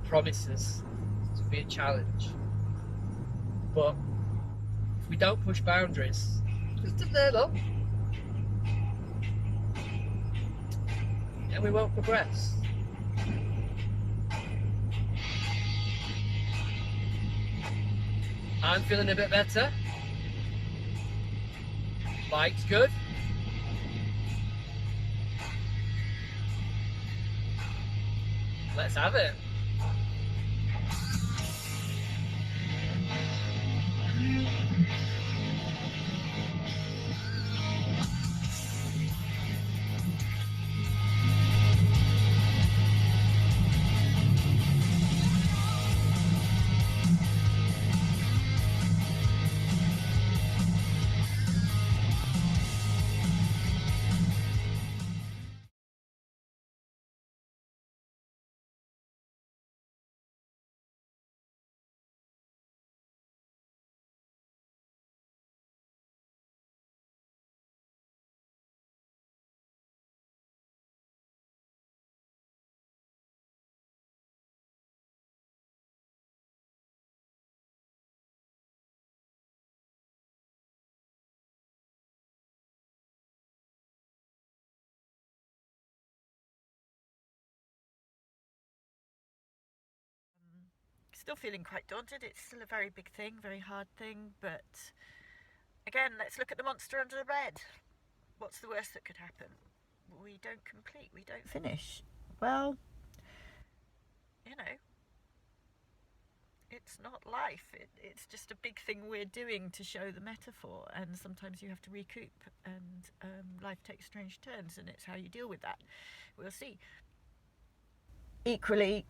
promises to be a challenge, but if we don't push boundaries, just a little, then we won't progress. I'm feeling a bit better. Mike's good. Let's have it. Still feeling quite daunted. It's still a very big thing, very hard thing, but again, let's look at the monster under the bed. What's the worst that could happen? We don't complete, we don't finish. Well, you know, it's not life. It's just a big thing we're doing to show the metaphor, and sometimes you have to recoup, and life takes strange turns, and it's how you deal with that. We'll see. Equally,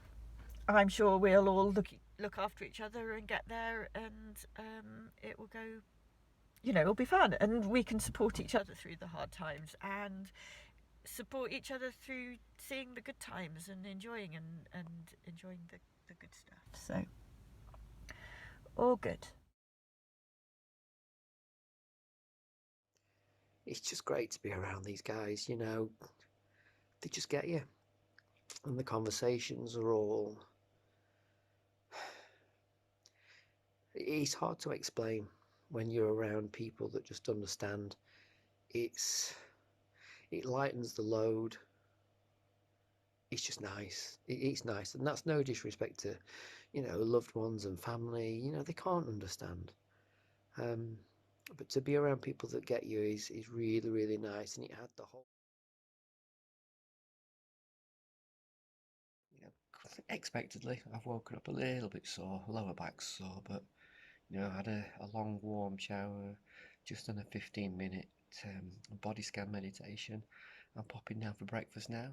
I'm sure we'll all look after each other and get there, and it will go, you know, it'll be fun, and we can support each other through the hard times and support each other through seeing the good times and enjoying the good stuff. So all good. It's just great to be around these guys, you know, they just get you, and the conversations are all, it's hard to explain when you're around people that just understand. It lightens the load. It's just nice. It's nice, and that's no disrespect to, you know, loved ones and family. You know, they can't understand. But to be around people that get you is really, really nice. And it had the whole, you know, expectedly, I've woken up a little bit sore, lower back sore, but you know, I had a long warm shower, just done a 15-minute body scan meditation. I'm popping down for breakfast now.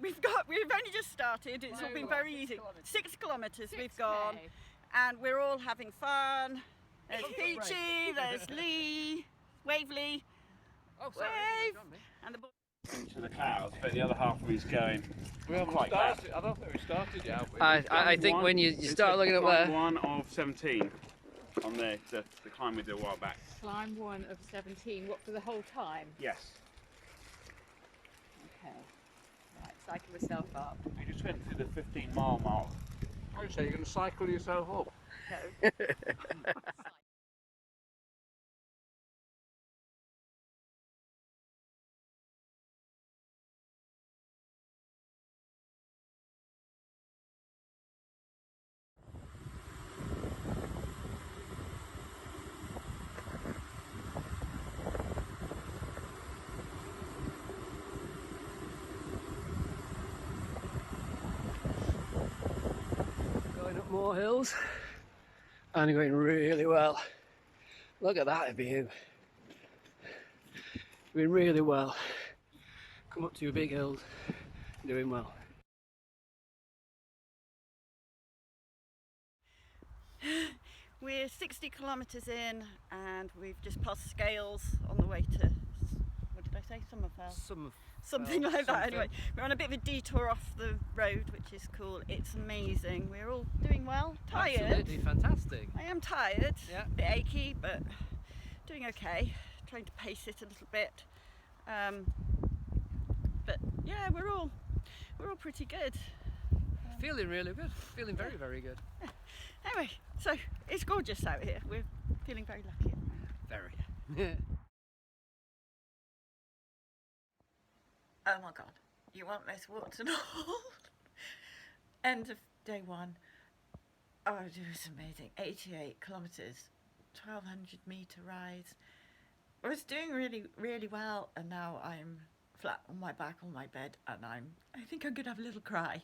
We've only just started. It's all been very easy. 6 kilometres we've gone, and we're all having fun. There's Peachy, there's Lee, Waverley, Wave, and the boy. To the clouds, but the other half of me is going. We haven't quite started. I don't think we started yet. Have we? I think when you start looking at where. One of 17 on the climb we did a while back. Climb 1 of 17. What, for the whole time? Yes. Okay. Right, cycle yourself up. We just went through the 15-mile mark. I say you're going to cycle yourself up. No. Going up more hills and going really well. Look at that view. Doing really well. Come up to a big hill, doing well. We're 60 kilometres in, and we've just passed Scales on the way to, what did I say, Sommerfell? Something like that. Anyway, we're on a bit of a detour off the road, which is cool. It's amazing. We're all doing well. Tired. Absolutely fantastic. I am tired. Yeah. A bit achy, but doing okay. Trying to pace it a little bit. But yeah, we're all pretty good. Feeling really good. Feeling very, very good. Anyway, so it's gorgeous out here. We're feeling very lucky. Very. Oh my god, you want this waterfall? End of day one. Oh, it was amazing. 88 kilometres, 1200 metre rise. I was doing really, really well, and now I'm flat on my back on my bed, and I think I'm gonna have a little cry.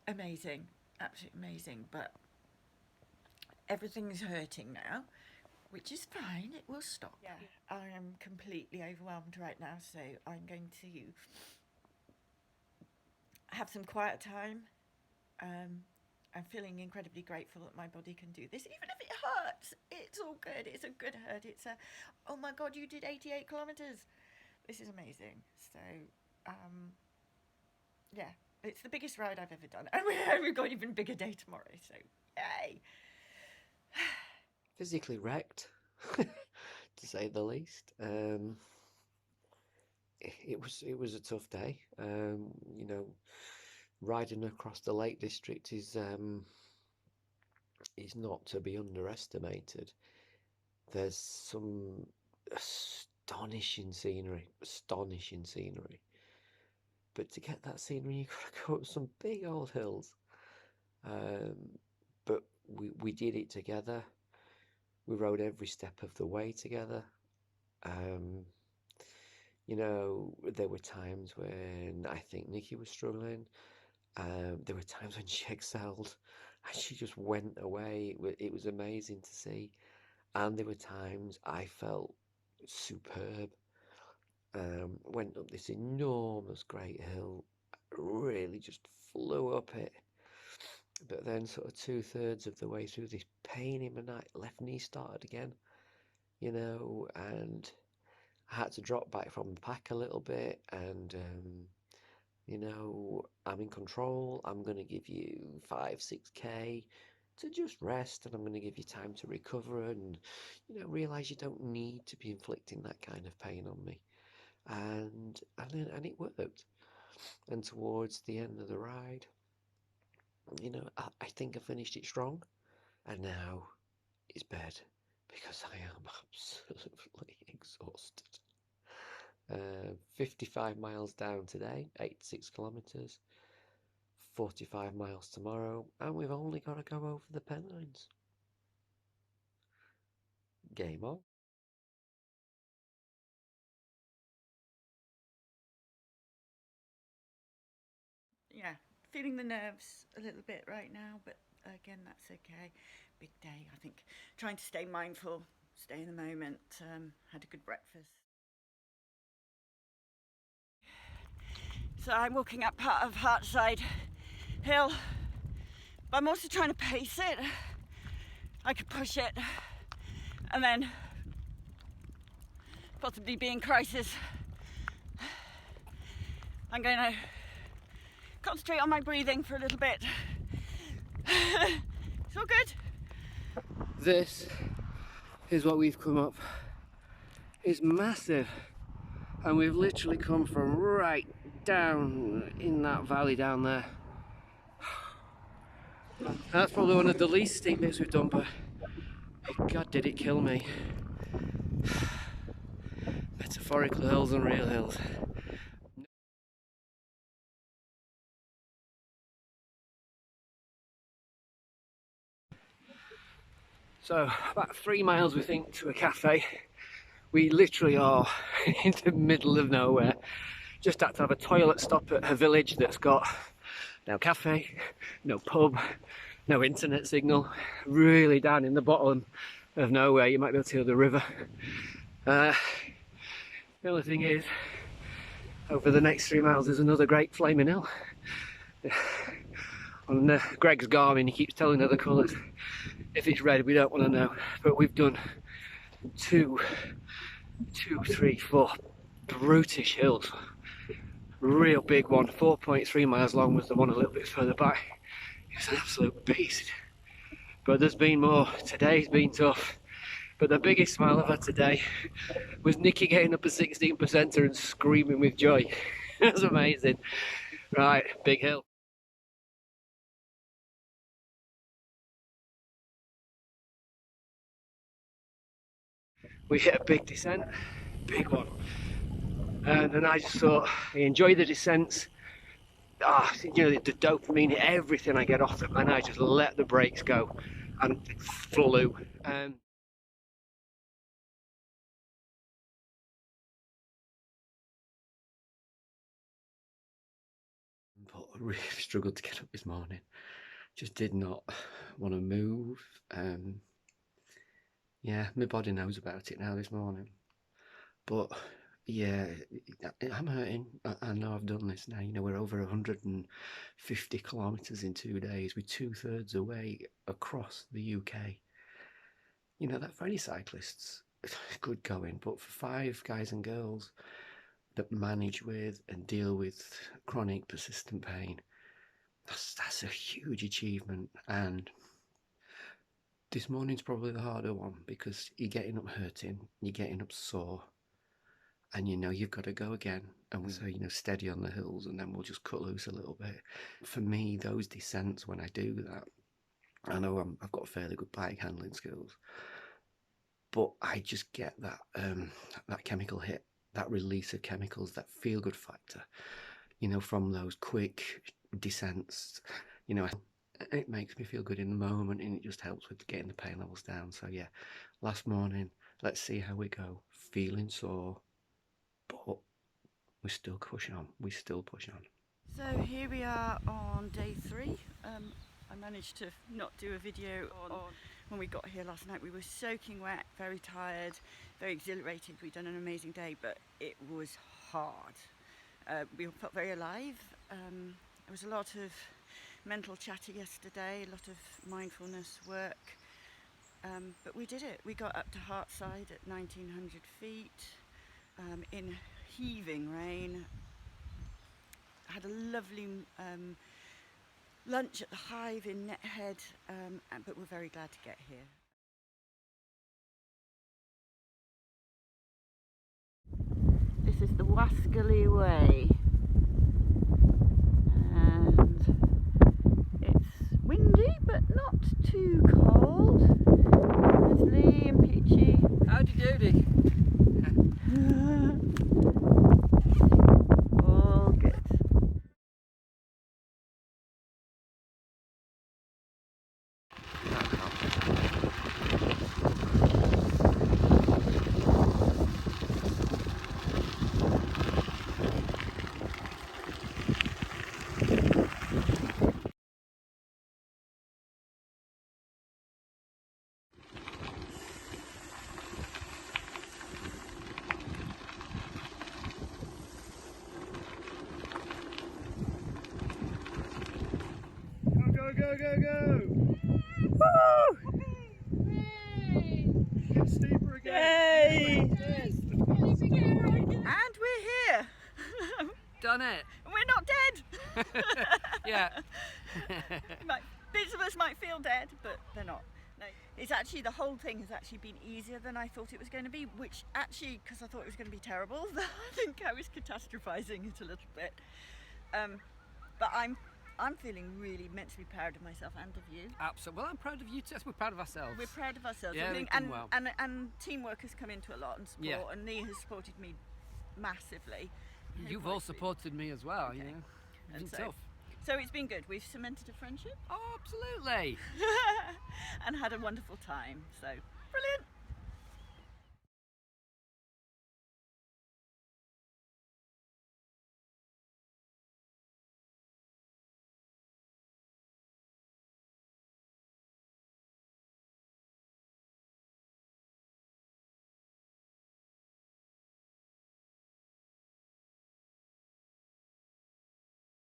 Amazing, absolutely amazing, but everything's hurting now, which is fine, it will stop. Yeah, I am completely overwhelmed right now, so I'm going to have some quiet time. I'm feeling incredibly grateful that my body can do this, even if it hurts. It's all good. It's a good hurt. It's a, oh my god, you did 88 kilometres. This is amazing. So, yeah, it's the biggest ride I've ever done. And we've got an even bigger day tomorrow, so yay. Physically wrecked, to say the least. It was a tough day. You know, riding across the Lake District is not to be underestimated. There's some astonishing scenery. But to get that scenery, you've got to go up some big old hills. But we did it together. We rode every step of the way together. You know, there were times when I think Niki was struggling. There were times when she excelled and she just went away. It was amazing to see. And there were times I felt superb. Went up this enormous great hill, really just flew up it. But then sort of 2/3 of the way through, this pain in my left knee started again, you know, and I had to drop back from the pack a little bit, and you know, I'm in control. I'm going to give you 5-6k to just rest, and I'm going to give you time to recover and, you know, realize you don't need to be inflicting that kind of pain on me. And it worked. And towards the end of the ride, you know, I think I finished it strong, and now it's bed because I am absolutely exhausted. 55 miles down today, 86 kilometres, 45 miles tomorrow, and we've only got to go over the Pennines. Game on. Yeah, feeling the nerves a little bit right now, but again, that's okay. Big day, I think. Trying to stay mindful, stay in the moment. Had a good breakfast. So I'm walking up part of Hartside Hill, but I'm also trying to pace it. I could push it and then possibly be in crisis. I'm going to concentrate on my breathing for a little bit. It's all good. This is what we've come up. It's massive, and we've literally come from right down in that valley down there. That's probably one of the least steep bits we've done, but God, did it kill me. Metaphorical hills and real hills. So about 3 miles we think to a cafe. We literally are in the middle of nowhere. Just had to have a toilet stop at a village that's got no cafe, no pub, no internet signal. Really down in the bottom of nowhere. You might be able to hear the river. The only thing is, over the next 3 miles there's another great flaming hill. On Greg's Garmin he keeps telling her the colours. If it's red we don't want to know, but we've done two, 3, 4 brutish hills. Real big one, 4.3 miles long was the one a little bit further back. It was an absolute beast. But there's been more. Today's been tough. But the biggest smile I've had today was Niki getting up a 16%er and screaming with joy. That's amazing. Right, big hill. We hit a big descent, big one. And then I just thought, I enjoy the descents. You know, the dopamine, everything I get off them, and I just let the brakes go and flew. But I really struggled to get up this morning. Just did not want to move. Yeah, my body knows about it now this morning. But yeah, I'm hurting. I know I've done this now. You know, we're over 150 kilometres in 2 days. We're 2/3 away across the UK. You know, that for any cyclists, good going. But for 5 guys and girls that manage with and deal with chronic persistent pain, that's a huge achievement. And this morning's probably the harder one because you're getting up hurting, you're getting up sore, and you know you've got to go again. And so, you know, steady on the hills, and then we'll just cut loose a little bit. For me, those descents, when I do that, I know I've got fairly good bike handling skills, but I just get that that chemical hit, that release of chemicals, that feel-good factor, you know, from those quick descents. You know, it makes me feel good in the moment, and it just helps with getting the pain levels down. So yeah, last morning, let's see how we go. Feeling sore, but we're still pushing on. We still push on. So here we are on day 3. I managed to not do a video on when we got here last night. We were soaking wet, very tired, very exhilarated. We'd done an amazing day, but it was hard. We felt very alive. There was a lot of mental chatter yesterday, a lot of mindfulness work, but we did it. We got up to Hartside at 1900 feet in heaving rain. Had a lovely lunch at the Hive in Nethead, but we're very glad to get here. This is the Wascally Way, and it's windy but not too cold. There's Lee and Peachy. Howdy doody. All good. Go, go, go! Woo! Get steeper again! Yay! Yes. And we're here! Done it. We're not dead! Yeah. Bits of us might feel dead, but they're not. No, it's actually, the whole thing has actually been easier than I thought it was going to be, which actually, because I thought it was going to be terrible, I think I was catastrophizing it a little bit. But I'm feeling really immensely proud of myself and of you. Absolutely. Well, I'm proud of you too. We're proud of ourselves. We're proud of ourselves. Yeah, I think, we've done well. and teamwork has come into a lot, and support, Yeah. and Lee has supported me massively. You've all supported me as well, you know. It's And been tough. So it's been good. We've cemented a friendship Oh, absolutely. and had a wonderful time. So brilliant.